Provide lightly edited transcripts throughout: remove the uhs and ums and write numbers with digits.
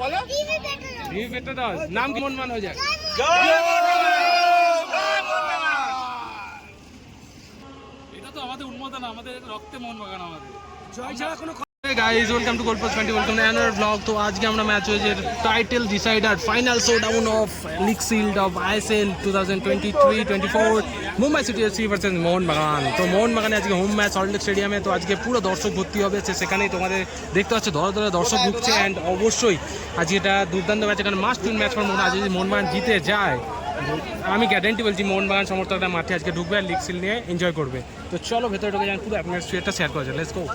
বলো টিভি পেট্রোদাস নাম কি মোহনবাগান হয়ে যায় এটা তো আমাদের উন্মাদনা আমাদের রক্তে মোহনবাগান আমাদের জয় ছাড়া কোনো guys welcome to gold plus 20 welcome to another blog. तो आज के हमारा मैच হয়েছে title decider final showdown of league shield of ISL 2023-24 Mumbai city FC versus Mohun Bagan. তো মোহনবাগানে আজকে হোম ম্যাচ সল্টলেক স্টেডিয়ামে। তো আজকে পুরো দর্শক ভর্তি হবে, সেখানেই তোমাদের দেখতে পাচ্ছ ধরে ধরে দর্শক ঢুকছে। অ্যান্ড অবশ্যই আজকে এটা দুর্দান্ত ম্যাচ, এখানে মাস্ট উইন ম্যাচ ফর মোহন। আজ যদি মোহনবাগান জিতে যায় আমি গ্যারেন্টি বলছি মোহনবাগান সমর্থকরা মাঠে আজকে ঢুকবে আর লিগ শিল্ড নিয়ে এনজয় করবে। তো চলো ভেতরে ঢুকে যান, পুরো অ্যাটমসফিয়ারটা শেয়ার করা যায়। Let's go.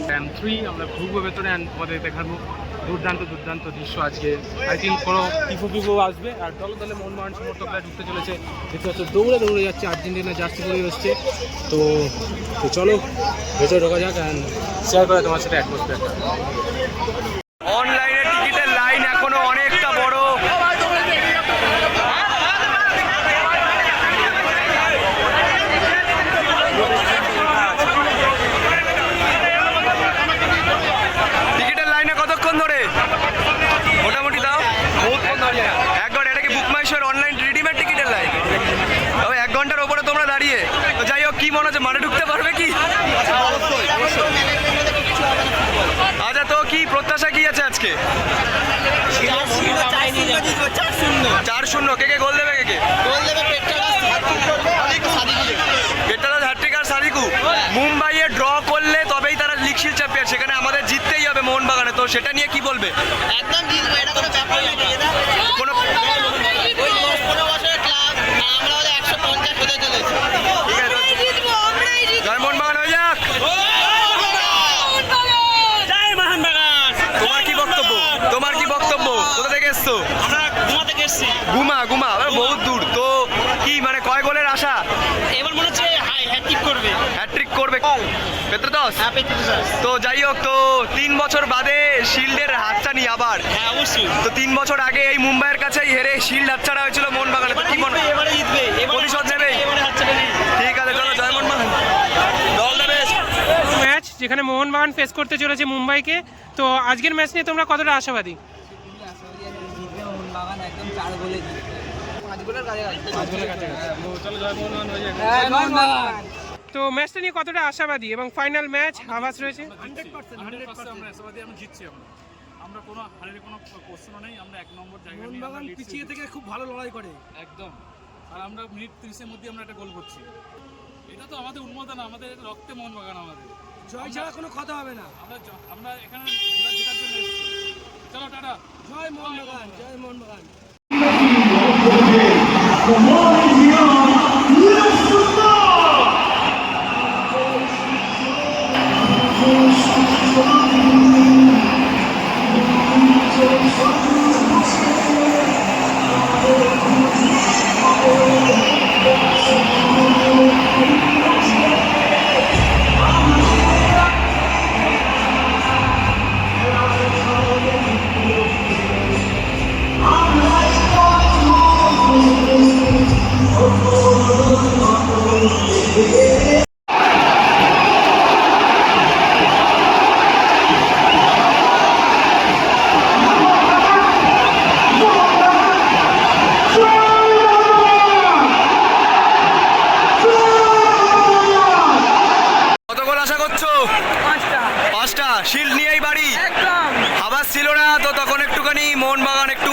ক্যাম্প 3 আমরা ঢুকবো ভেতরে অ্যান্ড তোমাদের দেখাবো দুর্দান্ত দুর্দান্ত দৃশ্য। আজকে আই থিঙ্ক কোনো পিফু আসবে আর দলে দলে মোহনবাগান সমর্থকরা ঢুকতে চলেছে। দেখতে পাচ্ছ দৌড়ে দৌড়ে যাচ্ছে, আর্জেন্টিনা জার্সি পরে এসছে। তো চলো ভেতরে ঢোকা যাক অ্যান্ড শেয়ার করা তোমার সাথে অ্যাটমসফিয়ারটা। অনলাইনে টিকিটের লাইন এখনো অনেকটা বড়। মোটামুটি দাও 1 ঘন্টা। এটা কি বুকমাইশোর অনলাইন রেডিমেড টিকিটের লাইন? 1 ঘন্টার ওপরে তোমরা দাঁড়িয়ে। তো যাই হোক, কি মনে হচ্ছে মাঠে ঢুকতে পারবে কি? আচ্ছা, তো কি প্রত্যাশা কি আছে আজকে? 4-0। কে কে গোল দেবে? কে পেট্রাদাস হ্যাট্রিক আর সাদিকু। মুম্বাইয়ে ড্র করলে তবেই তারা লিগ শিল্ড চ্যাম্পিয়ন, সেখানে আমাদের জিততেই হবে মোহনবাগানে। তো সেটা নিয়ে কি বলবে? একদম জিতবে, এটা কোনো ব্যাপার না। কোনো ওই 10-15 বছরের ক্লাব, আমরা হলে 150 হতে চলেছি। ঠিক আছে, জয় মোহনবাগান হয়ে যাক। জয় মোহনবাগান। তোমার কি বক্তব্য? কোথা থেকে এসছো? আমরা গুমা থেকে এসেছি। গুমা বহুত দূর। তো কি মানে কয় গোলের আশা? এবার মনে হচ্ছে হ্যাট্রিক করবে পেট্রাদাস। হ্যাঁ, পেট্রাদাস। তো যাই হোক, তো 3 বছর বাদে শিল্ডের হাতছানি আবার। হ্যাঁ, অবশ্যই। তো 3 বছর আগে এই মুম্বাইয়ের কাছেই হেরে শিল্ড হাতছাড়া হয়েছিল মোহনবাগানে। তো কি মনে হয় এবারে জিতবে? প্রতিশোধ নেবে? ঠিক আছে, চলো জয় Mohun Bagan. All the best. Match যেখানে মোহনবাগান ফেস করতে চলেছে মুম্বাইকে। তো আজকের ম্যাচ নিয়ে তোমরা কতটা আশাবাদী? জিতবে মোহনবাগান, একদম 4 গোলে জিতবে। 5 গোলের কাছে। চলো জয় মোহনবাগান হয়ে যাক। তো ম্যাচটা নিয়ে কতটা আশাবাদী এবং ফাইনাল ম্যাচ আভাস রয়েছে? 100% আমরা আশাবাদী, আমরা জিতছি। আমরা কোনো হারের কোনো প্রশ্ন নেই। আমরা 1 নম্বর জায়গা নিয়ে মোহনবাগান পিছিয়ে থেকে খুব ভালো লড়াই করে একদম। আর আমরা মিনিট 30-এর মধ্যে আমরা একটা গোল করছি। এটা তো আমাদের উন্মাদনা, আমাদের রক্তে মোহনবাগান আমাদের। জয় ছাড়া কোনো কথা হবে না। আমরা এখানে জেতার জন্য এসেছি। চলো টাটা। জয় মোহনবাগান, জয় মোহনবাগান। শিল্ড নিয়েই বাড়ি। আবাস ছিল না তো তখন একটুখানি মোহনবাগান একটু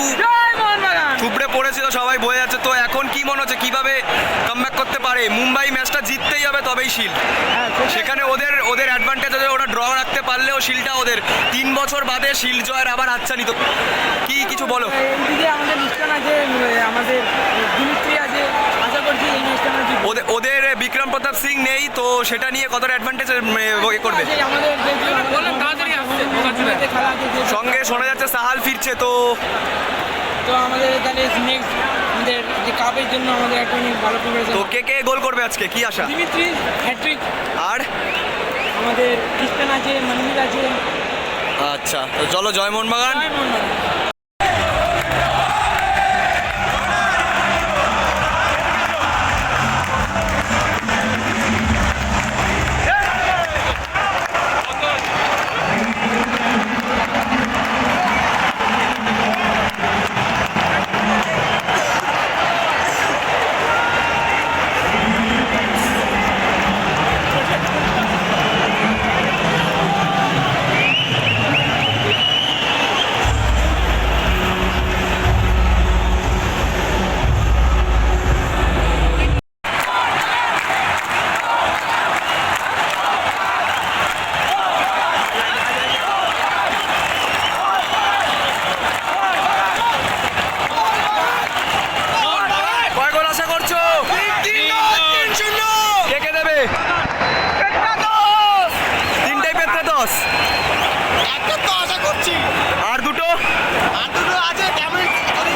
থুবড়ে পড়েছিল, সবাই বোঝা যাচ্ছে। তো এখন কি মনে হচ্ছে কিভাবে কামব্যাক করতে পারে? মুম্বাই ম্যাচটা জিততেই হবে তবেই শিল্ড। সেখানে ওদের অ্যাডভান্টেজ আছে, ওরা ড্র রাখতে পারলেও শিল্ডটা ওদের। 3 বছর বাদে শিল্ড জয়ের আবার হাতছানি। তো কি কিছু বলো? এইদিকে আমাদের লিস্টন আছে, আমাদের দিমিত্রি আছে। আশা করছি এই ম্যাচটা আমরা জিতবো। ওদের বিক্রম প্রতাপ সিং নেই, তো সেটা নিয়ে কতটা অ্যাডভান্টেজ করবে? আমাদের তাড়াতাড়ি আসছে, খেলা আছে। সঙ্গে শোনা যাচ্ছে সাহাল ফিরছে। তো আমাদের তাহলে নেক্সট আমাদের যে কাপের জন্য আমাদের একটা অনেক ভালো প্রিপারেশন। তো কে গোল করবে আজকে? কি আশা? Dmitry hat trick. আর আমাদের লিস্টন আছে, মনবীর আছে। আচ্ছা, তো চলো জয় মোহনবাগান। জয় মোহনবাগান। লস? একটা তো আশা করছি, আর দুটো? আর দুটো আছে কেমন, যদি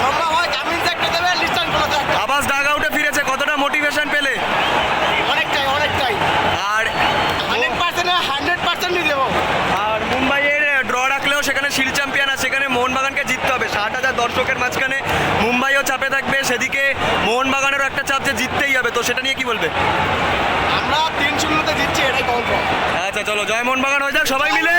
সম্ভব হয় কেমন একটা দেবে, লিস্টান গুলোতে একটা। আবাস ডাগ আউটে ফিরেছে, কতটা মোটিভেশন পেলে? অনেকটাই আর 100%-100% দেবো। আর মুম্বাইয়ের ড্র রাখলেও সেখানে শিল্ড চ্যাম্পিয়ন আছে, সেখানে মোহনবাগানকে জিততে হবে। 60,000 দর্শকের মাঝখানে মুম্বাইও চাপে থাকবে, সেদিকে মোহনবাগানেরও একটা চাপ যে জিততেই হবে, তো সেটা নিয়ে কি বলবে? আমরা 3-0 জিতছি, এটাই কনফার্ম। আচ্ছা চলো, জয় মোহনবাগান হয়ে যাক সবাই মিলে।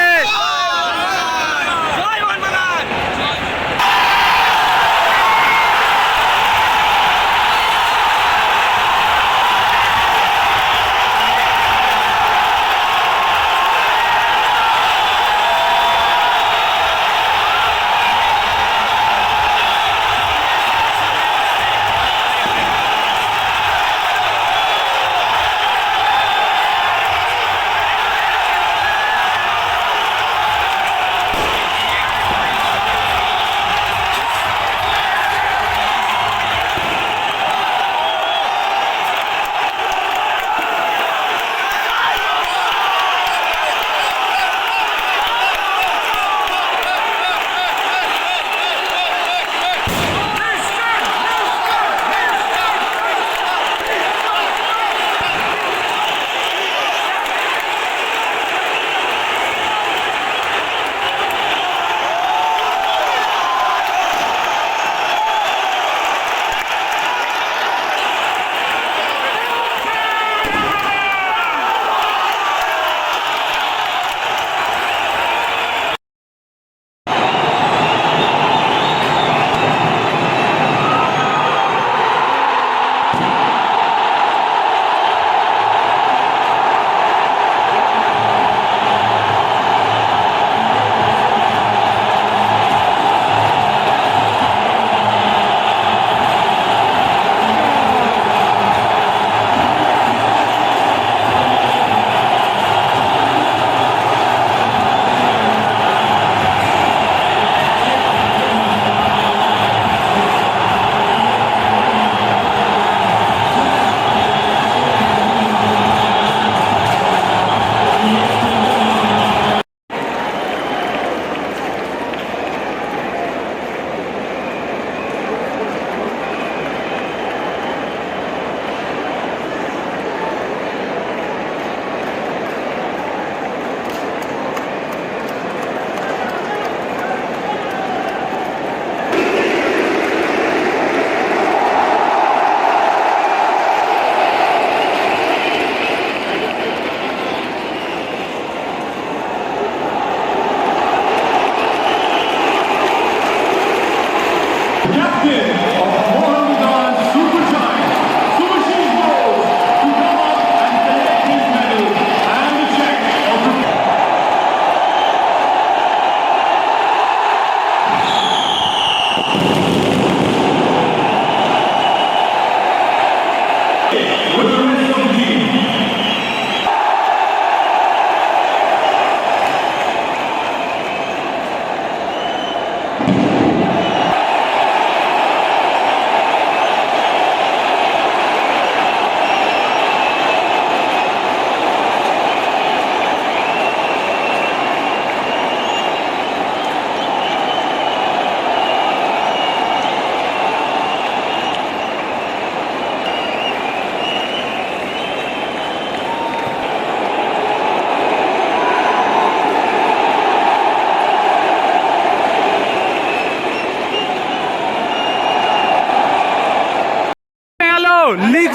লিগ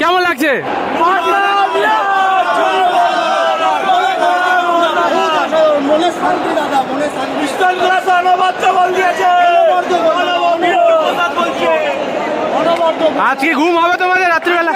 কেমন লাগছে? আজকে ঘুম হবে তোমাদের রাত্রিবেলা?